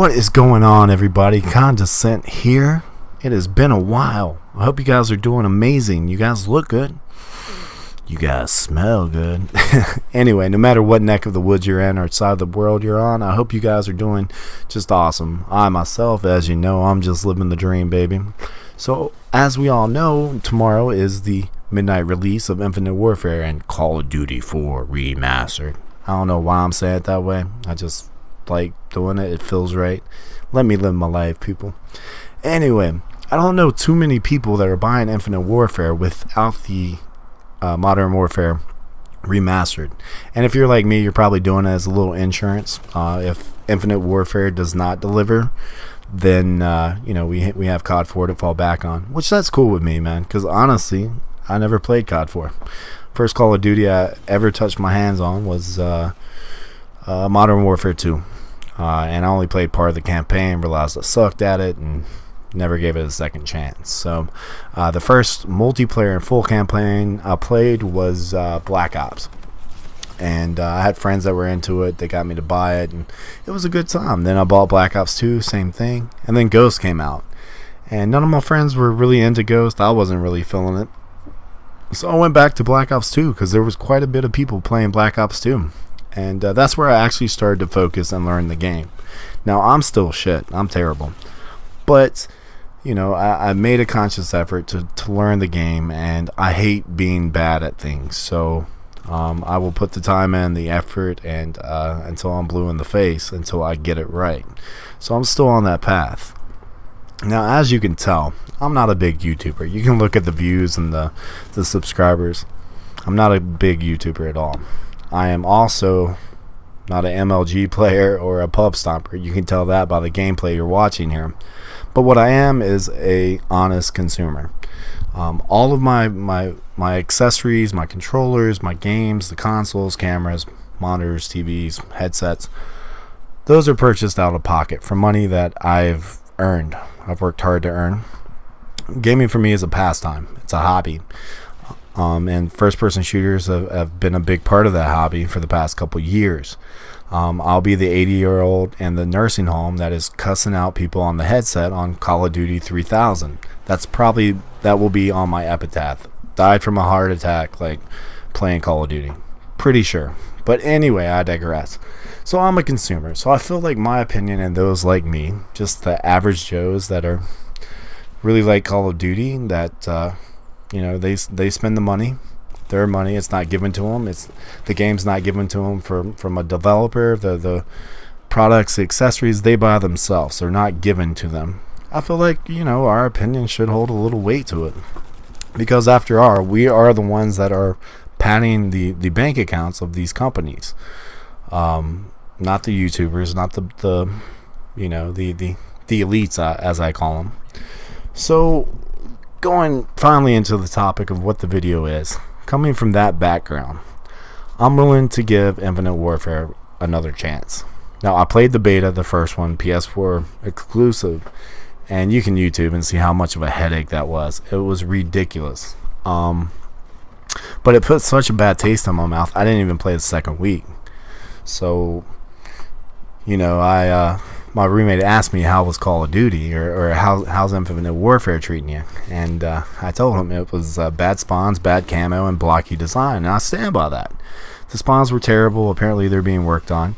What is going on, everybody? KonDcnT here. It has been a while. I hope you guys are doing amazing. You guys look good. You guys smell good. Anyway, no matter what neck of the woods you're in or side of the world you're on, I hope you guys are doing just awesome. I myself, as you know, I'm just living the dream, baby. So, as we all know, tomorrow is the midnight release of Infinite Warfare and Call of Duty 4 Remastered. I don't know why I'm saying it that way. I just like doing it. It feels right. Let me live my life, people. Anyway, I don't know too many people that are buying Infinite Warfare without the Modern Warfare Remastered. And if you're like me, you're probably doing it as a little insurance. If Infinite Warfare does not deliver, then we have COD 4 to fall back on, which that's cool with me, man, because honestly I never played COD 4. First Call of Duty I ever touched my hands on was Modern Warfare 2, and I only played part of the campaign, realized I sucked at it, and never gave it a second chance. So the first multiplayer and full campaign I played was Black Ops, and I had friends that were into it. They got me to buy it, and it was a good time. Then I bought Black Ops 2, same thing, and then Ghost came out, and none of my friends were really into Ghost. I wasn't really feeling it, so I went back to Black Ops 2 because there was quite a bit of people playing Black Ops 2, and that's where I actually started to focus and learn the game. Now I'm still shit, I'm terrible, but I made a conscious effort to learn the game, and I hate being bad at things. So I will put the time in, the effort, and until I'm blue in the face, until I get it right. So I'm still on that path. Now, as you can tell, I'm not a big YouTuber. You can look at the views and the subscribers. I'm not a big YouTuber at all. I am also not an MLG player or a pub stomper. You can tell that by the gameplay you're watching here. But what I am is a honest consumer. All of my accessories, my controllers, my games, the consoles, cameras, monitors, TVs, headsets, those are purchased out of pocket for money that I've earned. I've worked hard to earn. Gaming for me is a pastime. It's a hobby. And first-person shooters have been a big part of that hobby for the past couple years. I'll be the 80-year-old in the nursing home that is cussing out people on the headset on Call of Duty 3000. That will be on my epitaph. Died from a heart attack, like playing Call of Duty. Pretty sure. But anyway, I digress. So I'm a consumer. So I feel like my opinion and those like me, just the average Joes that are really like Call of Duty, that they spend the money. Their money, it's not given to them. The game's not given to them from a developer. The products, the accessories, they buy themselves. They're not given to them. I feel like our opinion should hold a little weight to it, because after all, we are the ones that are padding the bank accounts of these companies, not the YouTubers, not the elites, as I call them. So going finally into the topic of what the video is. Coming from that background, I'm willing to give Infinite Warfare another chance. Now, I played the beta, the first one, PS4 exclusive, and you can YouTube and see how much of a headache that was. It was ridiculous. But it put such a bad taste in my mouth, I didn't even play the second week. So, my roommate asked me how was Call of Duty, or how's Infinite Warfare treating you, and I told him it was bad spawns, bad camo, and blocky design, and I stand by that. The spawns were terrible. Apparently they're being worked on.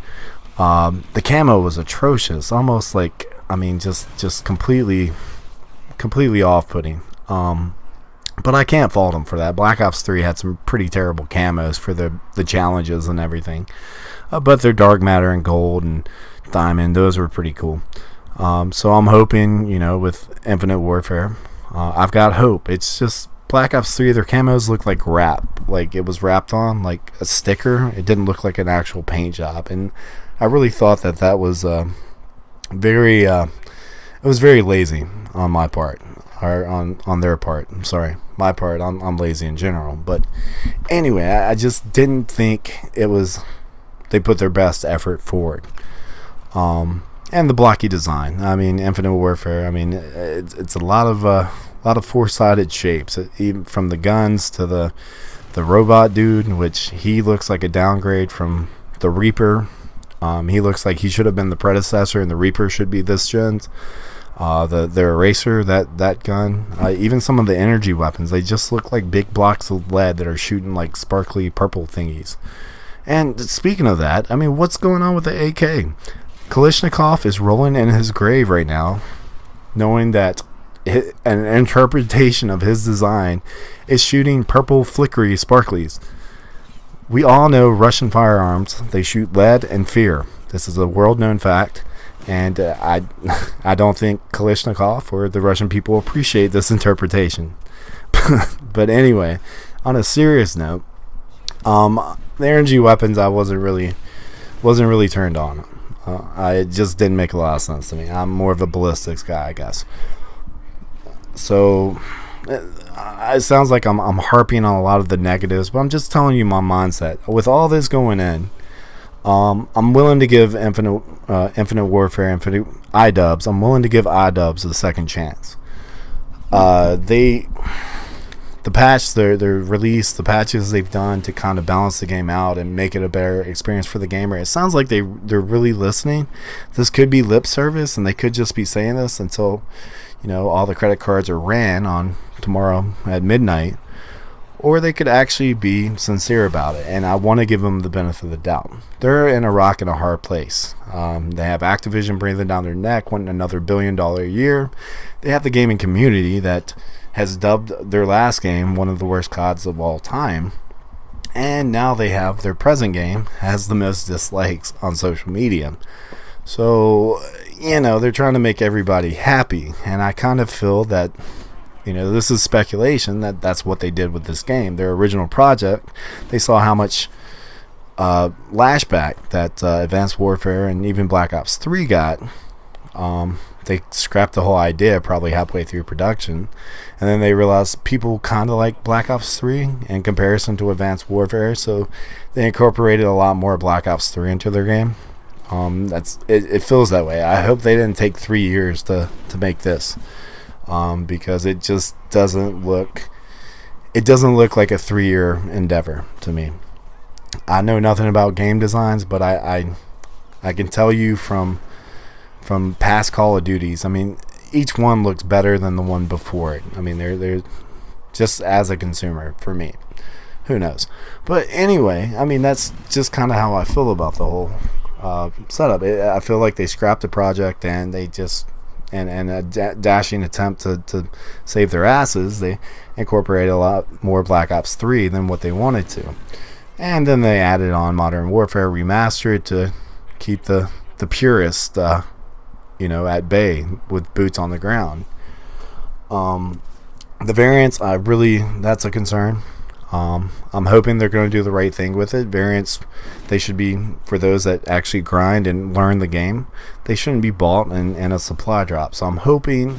The camo was atrocious, almost like, just completely off-putting. But I can't fault them for that. Black Ops 3 had some pretty terrible camos for the challenges and everything, but their dark matter and gold and diamond, those were pretty cool. So I'm hoping, with Infinite Warfare, I've got hope. It's just Black Ops 3, their camos look like wrap, like it was wrapped on like a sticker. It didn't look like an actual paint job, and I really thought that was very lazy on my part, or on their part. I'm sorry, my part. I'm lazy in general, but anyway, I just didn't think they put their best effort forward. And the blocky design. Infinite Warfare. It's a lot of four-sided shapes, even from the guns to the robot dude, which he looks like a downgrade from the Reaper He looks like he should have been the predecessor, and the Reaper should be this gen's. The Eraser, that gun, even some of the energy weapons, they just look like big blocks of lead that are shooting like sparkly purple thingies. And speaking of that, I mean, what's going on with the AK? Kalashnikov is rolling in his grave right now, knowing that an interpretation of his design is shooting purple flickery sparklies. We all know Russian firearms, they shoot lead and fear. This is a world-known fact. And I don't think Kalashnikov or the Russian people appreciate this interpretation. But anyway, on a serious note, the energy weapons I wasn't really turned on. It just didn't make a lot of sense to me. I'm more of a ballistics guy, I guess. So it sounds like I'm harping on a lot of the negatives, but I'm just telling you my mindset. With all this going in, I'm willing to give Infinite Warfare, iDubbbz. I'm willing to give iDubbbz a second chance. The patch, their release, the patches they've done to kind of balance the game out and make it a better experience for the gamer. It sounds like they're really listening. This could be lip service, and they could just be saying this until, all the credit cards are ran on tomorrow at midnight. Or they could actually be sincere about it, and I want to give them the benefit of the doubt. They're in a rock and a hard place. They have Activision breathing down their neck, wanting another $1 billion a year. They have the gaming community that has dubbed their last game one of the worst CODs of all time. And now they have their present game has the most dislikes on social media. So, they're trying to make everybody happy, and I kind of feel that this is speculation that's what they did with this game. Their original project, they saw how much lashback that Advanced Warfare and even Black Ops 3 got. They scrapped the whole idea probably halfway through production, and then they realized people kind of like Black Ops 3 in comparison to Advanced Warfare, so they incorporated a lot more Black Ops 3 into their game. It feels that way. I hope they didn't take 3 years to make this. Because it just doesn't look like a 3-year endeavor to me. I know nothing about game designs, but I can tell you from past Call of Duties, I mean, each one looks better than the one before it. I mean, they're just as a consumer for me. Who knows? But anyway, I mean, that's just kind of how I feel about the whole setup. I feel like they scrapped the project and they just and a dashing attempt to save their asses, they incorporated a lot more Black Ops 3 than what they wanted to. And then they added on Modern Warfare Remastered to keep the purist, at bay with boots on the ground. The variants, that's a concern. I'm hoping they're going to do the right thing with it. Variants, they should be for those that actually grind and learn the game. They shouldn't be bought in a supply drop. So I'm hoping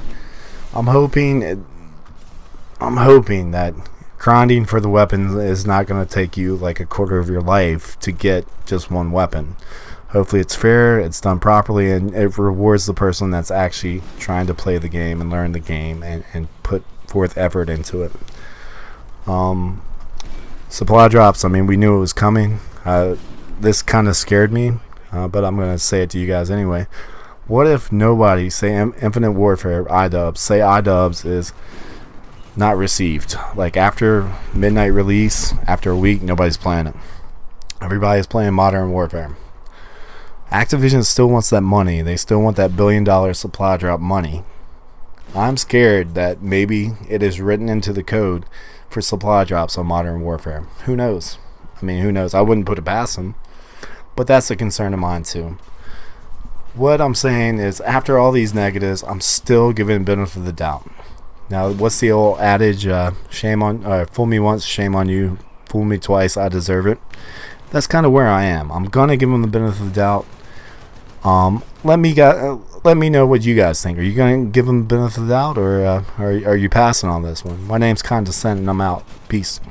that grinding for the weapons is not going to take you like a quarter of your life to get just one weapon. Hopefully it's fair, it's done properly, and it rewards the person that's actually trying to play the game and learn the game and put forth effort into it. Supply drops, I mean, we knew it was coming. This kind of scared me, but I'm going to say it to you guys anyway. What if nobody, say Infinite Warfare, iDubbbz is not received? Like after midnight release, after a week, nobody's playing it. Everybody's playing Modern Warfare. Activision still wants that money. They still want that $1 billion supply drop money. I'm scared that maybe it is written into the code for supply drops on Modern Warfare. Who knows? I mean, who knows? I wouldn't put it past them, but that's a concern of mine too. What I'm saying is, after all these negatives, I'm still giving the benefit of the doubt. Now, what's the old adage? Fool me once, shame on you. Fool me twice, I deserve it. That's kind of where I am. I'm gonna give them the benefit of the doubt. Let me know what you guys think. Are you going to give them the benefit of the doubt, or are you passing on this one? My name's KonDcnT, and I'm out. Peace.